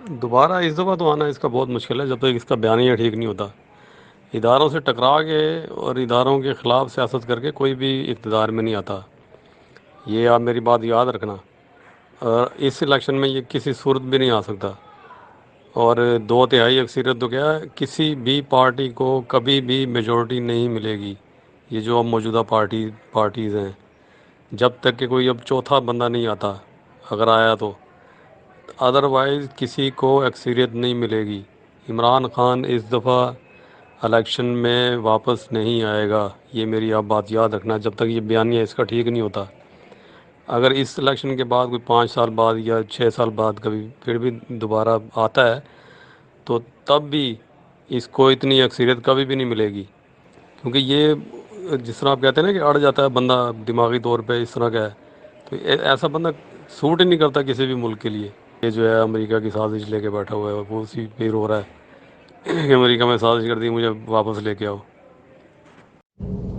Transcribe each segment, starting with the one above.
دوبارہ اس دفعہ تو آنا اس کا بہت مشکل ہے جب تک اس کا بیانیہ ٹھیک نہیں ہوتا۔ اداروں سے ٹکرا کے اور اداروں کے خلاف سیاست کر کے کوئی بھی اقتدار میں نہیں آتا، یہ آپ میری بات یاد رکھنا۔ اور اس الیکشن میں یہ کسی صورت بھی نہیں آ سکتا، اور 2/3 اکثریت تو کیا ہے، کسی بھی پارٹی کو کبھی بھی میجورٹی نہیں ملے گی۔ یہ جو اب موجودہ پارٹیز ہیں، جب تک کہ کوئی اب چوتھا بندہ نہیں آتا، اگر آیا تو ادروائز کسی کو اکثریت نہیں ملے گی۔ عمران خان اس دفعہ الیکشن میں واپس نہیں آئے گا، یہ میری آپ بات یاد رکھنا جب تک یہ بیانیہ اس کا ٹھیک نہیں ہوتا۔ اگر اس الیکشن کے بعد کوئی 5 سال بعد یا 6 سال بعد کبھی پھر بھی دوبارہ آتا ہے تو تب بھی اس کو اتنی اکثریت کبھی بھی نہیں ملے گی، کیونکہ یہ جس طرح آپ کہتے ہیں نا کہ اڑ جاتا ہے بندہ دماغی طور پہ، اس طرح کا ہے، تو ایسا بندہ سوٹ ہی نہیں کرتا کسی بھی ملک کے لیے۔ یہ جو ہے امریکہ کی سازش لے کے بیٹھا ہوا ہے، وہ اسی پہ رو رہا ہے کہ امریکہ میں سازش کر دی، مجھے واپس لے کے آؤ۔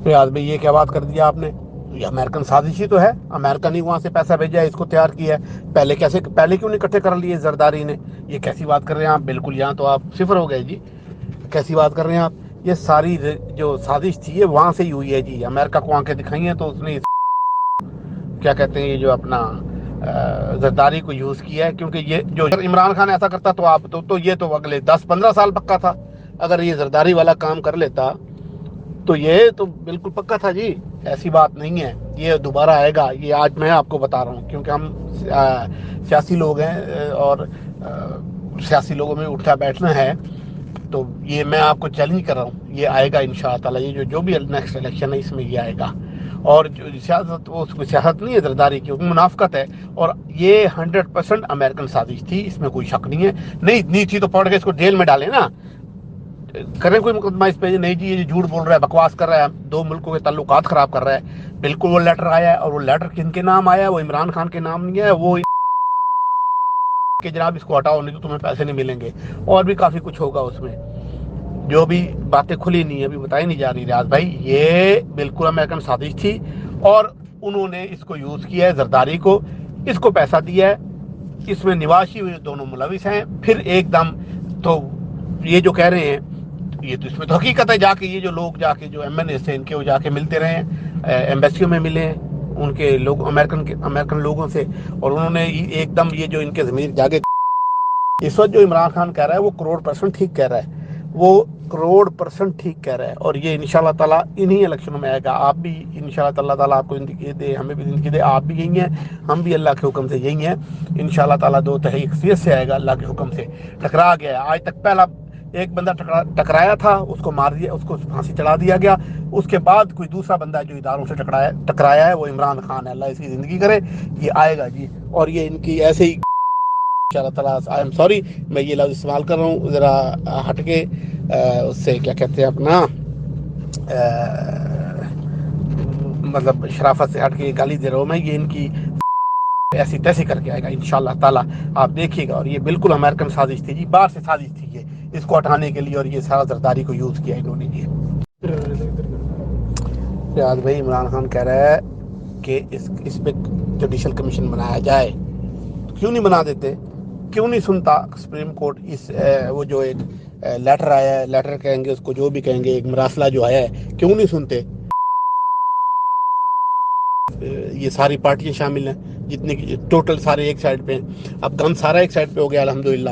ریاض بھائی یہ کیا بات کر دیا آپ نے؟ یہ امریکن سازش ہی تو ہے، امریکہ نے وہاں سے پیسہ بھیجا ہے، اس کو تیار کیا ہے۔ پہلے کیوں نہیں اکٹھے کر لیے زرداری نے؟ یہ کیسی بات کر رہے ہیں آپ؟ بالکل یہاں تو آپ صفر ہو گئے جی، کیسی بات کر رہے ہیں آپ؟ یہ ساری جو سازش تھی یہ وہاں سے ہی ہوئی ہے جی، امریکہ کو آنکھیں دکھائی ہیں تو اس نے کیا کہتے ہیں یہ جو اپنا زرداری کو یوز کیا ہے، کیونکہ یہ جو عمران خان ایسا کرتا تو آپ تو یہ تو اگلے 10-15 سال پکا تھا۔ اگر یہ زرداری والا کام کر لیتا تو یہ تو بالکل پکا تھا جی، ایسی بات نہیں ہے، یہ دوبارہ آئے گا، یہ آج میں آپ کو بتا رہا ہوں، کیونکہ ہم سیاسی لوگ ہیں اور سیاسی لوگوں میں اٹھنا بیٹھنا ہے، تو یہ میں آپ کو چیلنج کر رہا ہوں، یہ آئے گا انشاءاللہ، یہ جو بھی نیکسٹ الیکشن ہے اس میں یہ آئے گا۔ اور جو سیاست، وہ اس کو سیاست نہیں ہے، زرداری کی منافقت ہے، اور یہ 100% امریکن سازش تھی، اس میں کوئی شک نہیں ہے۔ نہیں تھی تو پڑھ کے اس کو جیل میں ڈالیں نا، کریں کوئی مقدمہ اس پہ، نہیں جی یہ جھوٹ بول رہا ہے، بکواس کر رہا ہے، 2 ملکوں کے تعلقات خراب کر رہا ہے۔ بالکل وہ لیٹر آیا ہے، اور وہ لیٹر کن کے نام آیا ہے؟ وہ عمران خان کے نام نہیں ہے، وہ کہ جناب اس کو ہٹاؤ نہیں تو تمہیں پیسے نہیں ملیں گے، اور بھی کافی کچھ ہوگا اس میں، جو بھی باتیں کھلی نہیں ہے، ابھی بتائی نہیں جا رہی ریاض بھائی، یہ بالکل امریکن سازش تھی، اور انہوں نے اس کو یوز کیا ہے، زرداری کو، اس کو پیسہ دیا ہے، اس میں نواز شریف دونوں ملوث ہیں۔ پھر ایک دم تو یہ جو کہہ رہے ہیں، یہ تو اس میں تو حقیقت ہے، جا کے یہ جو لوگ جا کے جو ایم این اے تھے ان کے، وہ جا کے ملتے رہے ہیں، ایمبیسیوں میں ملے ہیں ان کے لوگ، امریکن لوگوں سے، اور انہوں نے ایک دم یہ جو ان کے ضمیر جاگے، اس وقت جو عمران خان کہہ رہا ہے وہ 100% ٹھیک کہہ رہا ہے، وہ 100% ٹھیک کہہ رہا ہے، اور یہ انشاءاللہ تعالیٰ انہی الیکشنوں میں آئے گا۔ آپ بھی انشاءاللہ تعالیٰ آپ کو زندگی دے، ہمیں بھی زندگی دے، آپ بھی یہی ہیں، ہم بھی اللہ کے حکم سے یہی ہیں، انشاءاللہ تعالیٰ 2/3 اکثریت سے آئے گا اللہ کے حکم سے۔ ٹکرا گیا ہے آج تک، پہلا ایک بندہ ٹکرایا تھا، اس کو مار دیا، اس کو پھانسی چڑھا دیا گیا، اس کے بعد کوئی دوسرا بندہ جو اداروں سے ٹکرایا ہے وہ عمران خان ہے، اللہ اس کی زندگی کرے، یہ آئے گا جی، اور یہ ان کی ایسے ہی انشاءاللہ تعالیٰ۔ آئی ایم سوری میں یہ لفظ استعمال کر رہا ہوں ذرا ہٹ کے، اس سے کیا کہتے ہیں اپنا، مطلب شرافت سے ہٹ کے گالی دے رہا ہوں میں، یہ ان کی ایسی تیسی کر کے آئے گا انشاءاللہ تعالیٰ، آپ دیکھیے گا، اور یہ بالکل امریکن سازش تھی جی، باہر سے سازش تھی یہ، اس کو ہٹانے کے لیے، اور یہ سارا زرداری کو یوز کیا انہوں نے جی۔ ریاض بھائی عمران خان کہہ رہا ہے کہ اس پہ جوڈیشل کمیشن بنایا جائے، کیوں نہیں بنا دیتے؟ کیوں نہیں سنتا سپریم کورٹ؟ اس وہ جو ایک لیٹر آیا ہے، لیٹر کہیں گے اس کو، جو بھی کہیں گے، ایک مراسلہ جو آیا ہے، کیوں نہیں سنتے؟ یہ ساری پارٹیاں شامل ہیں جتنے کی ٹوٹل سارے ایک سائڈ پہ ہیں، اب گن سارا ایک سائڈ پہ ہو گیا الحمدللہ،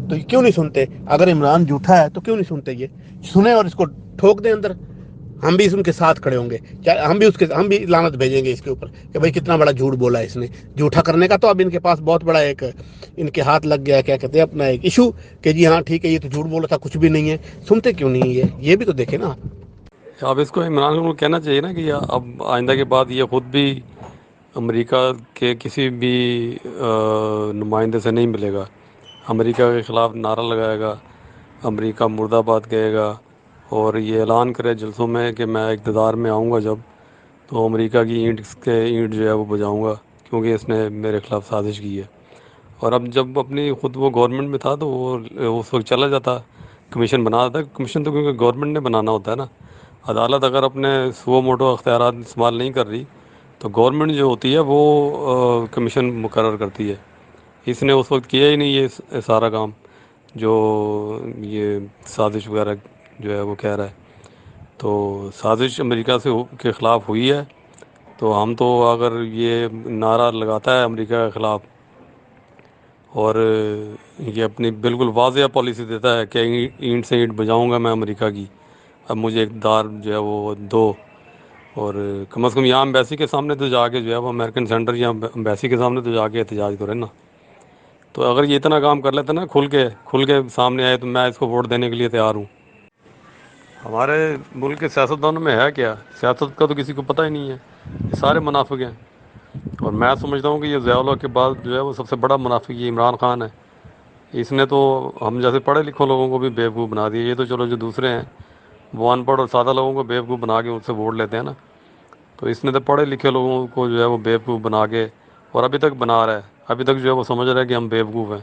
تو یہ کیوں نہیں سنتے؟ اگر عمران جھوٹا ہے تو کیوں نہیں سنتے؟ یہ سنیں اور اس کو ٹھوک دیں اندر، ہم بھی ان کے ساتھ کھڑے ہوں گے، ہم بھی لعنت بھیجیں گے اس کے اوپر کہ بھائی کتنا بڑا جھوٹ بولا ہے اس نے، جھوٹا کرنے کا تو اب ان کے پاس بہت بڑا ایک ان کے ہاتھ لگ گیا ہے، کیا کہتے ہیں اپنا ایک ایشو، کہ جی ہاں ٹھیک ہے یہ تو جھوٹ بولا تھا، کچھ بھی نہیں ہے، سنتے کیوں نہیں یہ بھی تو دیکھیں نا آپ۔ اب اس کو عمران خان کو کہنا چاہیے نا کہ اب آئندہ کے بعد یہ خود بھی امریکہ کے کسی بھی نمائندے سے نہیں ملے گا، امریکہ کے خلاف نعرہ لگائے گا، امریکہ مردہ باد کہے گا، اور یہ اعلان کرے جلسوں میں کہ میں اقتدار میں آؤں گا جب، تو امریکہ کی اینٹ جو ہے وہ بجاؤں گا، کیونکہ اس نے میرے خلاف سازش کی ہے۔ اور اب جب اپنی خود وہ گورنمنٹ میں تھا تو وہ اس وقت چلا جاتا، کمیشن بنا دیتا، کمیشن تو کیونکہ گورنمنٹ نے بنانا ہوتا ہے نا، عدالت اگر اپنے سو موٹو اختیارات استعمال نہیں کر رہی تو گورنمنٹ جو ہوتی ہے وہ کمیشن مقرر کرتی ہے، اس نے اس وقت کیا ہی نہیں یہ سارا کام جو یہ سازش وغیرہ جو ہے وہ کہہ رہا ہے. تو سازش امریکہ کے خلاف ہوئی ہے. تو ہم تو اگر یہ نعرہ لگاتا ہے امریکہ کے خلاف اور یہ اپنی بالکل واضح پالیسی دیتا ہے کہ اینٹ سے اینٹ بجاؤں گا میں امریکہ کی، اب مجھے اقتدار جو ہے وہ دو، اور کم از کم یہاں امبیسی کے سامنے تو جا کے جو ہے وہ امریکن سینٹر یا امبیسی کے سامنے تو جا کے احتجاج کرے نا. تو اگر یہ اتنا کام کر لیتا نا کھل کے سامنے آئے تو میں اس کو ووٹ دینے کے لیے تیار ہوں. ہمارے ملک کے سیاستدانوں میں ہے کیا؟ سیاست کا تو کسی کو پتہ ہی نہیں ہے، یہ سارے منافق ہیں. اور میں سمجھتا ہوں کہ یہ ضیاء الحق کے بعد جو ہے وہ سب سے بڑا منافق یہ عمران خان ہے. اس نے تو ہم جیسے پڑھے لکھوں لوگوں کو بھی بیوقوف بنا دیا. یہ تو چلو جو دوسرے ہیں وہ ان پڑھ اور سادہ لوگوں کو بیوقوف بنا کے ان سے ووٹ لیتے ہیں نا. تو اس نے تو پڑھے لکھے لوگوں کو جو ہے وہ بیوقوف بنا کے اور ابھی تک بنا رہا ہے. ابھی تک جو ہے وہ سمجھ رہا ہے کہ ہم بیوقوف ہیں،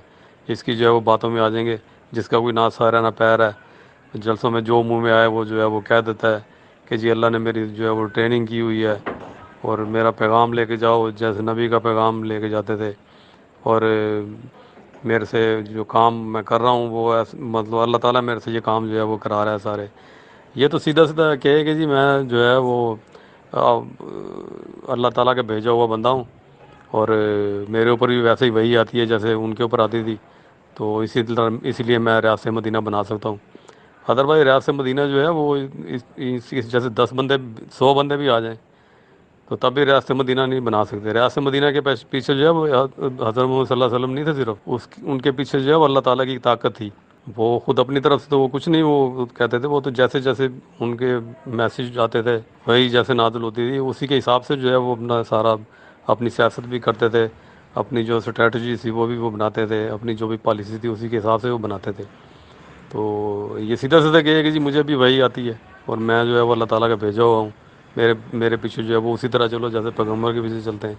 اس کی جو ہے وہ باتوں میں آ جائیں گے، جس کا کوئی نہ سر ہے نہ پیر ہے. جلسوں میں جو منہ میں آئے وہ جو ہے وہ کہہ دیتا ہے کہ جی اللہ نے میری جو ہے وہ ٹریننگ کی ہوئی ہے اور میرا پیغام لے کے جاؤ، جیسے نبی کا پیغام لے کے جاتے تھے. اور میرے سے جو کام میں کر رہا ہوں وہ مطلب اللہ تعالیٰ میرے سے یہ کام جو ہے وہ کرا رہا ہے سارے. یہ تو سیدھا سیدھا کہے کہ جی میں جو ہے وہ اللہ تعالیٰ کے بھیجا ہوا بندہ ہوں اور میرے اوپر بھی ویسے ہی وہی آتی ہے جیسے ان کے اوپر آتی تھی. تو اسی لیے میں ریاست مدینہ بنا سکتا ہوں. ادروائز ریاست مدینہ جو ہے وہ جیسے 10 بندے 100 بندے بھی آ جائیں تو تب بھی ریاست مدینہ نہیں بنا سکتے. ریاست مدینہ کے پیچھے جو ہے وہ حضرت محمد صلی اللہ علیہ وسلم نہیں تھے، صرف ان کے پیچھے جو ہے وہ اللہ تعالیٰ کی طاقت تھی. وہ خود اپنی طرف سے تو وہ کچھ نہیں وہ کہتے تھے، وہ تو جیسے جیسے ان کے میسیج آتے تھے وہی جیسے نازل ہوتی تھی اسی کے حساب سے جو ہے وہ اپنا سارا اپنی سیاست بھی کرتے تھے، اپنی جو اسٹریٹجی تھی وہ بھی وہ بناتے تھے، اپنی جو بھی پالیسی تھی اسی کے حساب سے وہ بناتے تھے. تو یہ سیدھا سیدھا کہے کہ جی مجھے بھی وہی آتی ہے اور میں جو ہے وہ اللہ تعالیٰ کا بھیجا ہوا ہوں، میرے پیچھے جو ہے وہ اسی طرح چلو جیسے پیغمبر کے پیچھے چلتے ہیں.